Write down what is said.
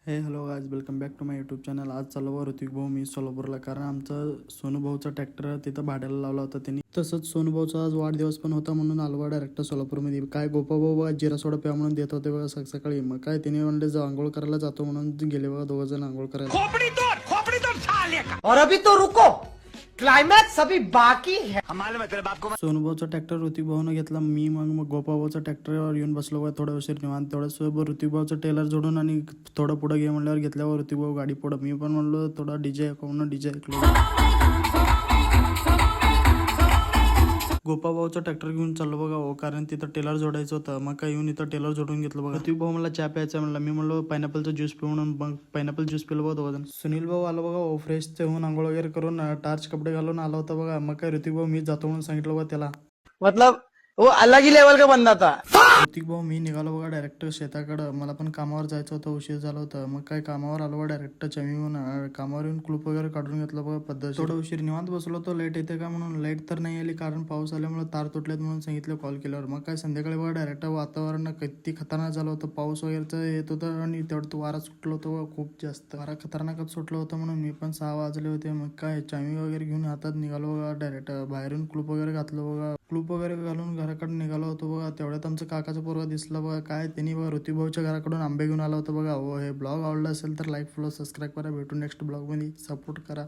हे hello guys, welcome back to my YouTube channel. आज चालू बघा ऋतिक भाऊ मी सोलापूरला, कारण आमचा सोनूभाऊचा ट्रॅक्टर तिथं भाड्याला लावला होता त्यांनी. तसंच सोनूभाऊचा आज वाढदिवस पण होता म्हणून आलो डायरेक्ट सोलापूरमध्ये. काय गोपाभाऊ बघा जिरा सोडा प्या म्हणून देत होते बघा सकाळी. मग काय त्यांनी म्हणले जा आंघोळ करायला जातो म्हणून गेले बघा दोघं जण आंघोळ करायला. और अभी तो रुको, क्लाइमैक्स अभी बाकी है. सोनूभाऊचा ट्रॅक्टर ऋतिक भाऊनं घेतला. मी मग गोपाभाऊचा ट्रॅक्टरवर येऊन बसलो बघा थोड्या उशीर निवांत. तेवढ्यासोबत ऋतिक भाऊचं टेलर जोडून आणि थोडं पुढं घे म्हणल्यावर घेतल्यावर ऋतिक भाऊ गाडी पुढं. मी पण म्हणलो थोडा डीजे ऐकून डीजे ऐकलो. गोपाभाऊचा ट्रॅक्टर घेऊन चाललो बघा हो, कारण तिथं टेलर जोडायचं होतं. मग काय येऊन इथं टेलर जोडून घेतलं बघा. ऋतिक भाऊ मला चहा प्यायचा म्हणला. मी म्हणलो पायनॅपलचा ज्यूस पिऊ म्हणून मग पायनॅपल ज्यूस पिलो बघा दोघं. सुनील भाऊ आलो बघा हो, फ्रेश होऊन आंघोळ वगैरे करून टार्च कपडे घालून आला होता बघा. मग काय ऋतिक भाऊ मी जातो म्हणून सांगितलं बघा त्याला. मतलब वो अलग ही लेवल का बंदा था. ऋतिक भाऊ मी निघालो बघा डायरेक्ट शेताकडं. मला पण कामावर जायचं होतं, उशीर झाला होता. मग काय कामावर आलो बघा डायरेक्ट चमीहून. कामावर येऊन क्लूप वगैरे काढून घेतलं बघा पद्धत. थोडं उशीर निवांत बसलो होतो. लाईट येते का म्हणून. लाईट तर नाही आली कारण पाऊस आल्यामुळे तार तुटलेत म्हणून सांगितलं कॉल केल्यावर. मग काय संध्याकाळी बघा डायरेक्ट वातावरण किती खतरनाक झालं होतं. पाऊस वगैरेचं येत होतं आणि तेवढं वारा सुटलं होतं बघा खूप जास्त. वारा खतरनाकच सुटलं होतं म्हणून मी पण 6 वाजले होते. मग काय चावी वगैरे घेऊन हातात निघालो बघा डायरेक्ट. बाहेरून क्लूप वगैरे घातलं बघा. क्लूप वगैरे घालून घराकडे निघालो होतो बघा. तेवढ्यात आमचं काकाचा पोरगा दिसला बघा. काय त्यांनी बघा ऋतिक भाऊच्या घराकडून आंबे घेऊन आला होता बघा. हो, हे ब्लॉग आवडला असेल तर लाईक फॉलो सबस्क्राईब करा. भेटू नेक्स्ट ब्लॉगमध्ये. सपोर्ट करा.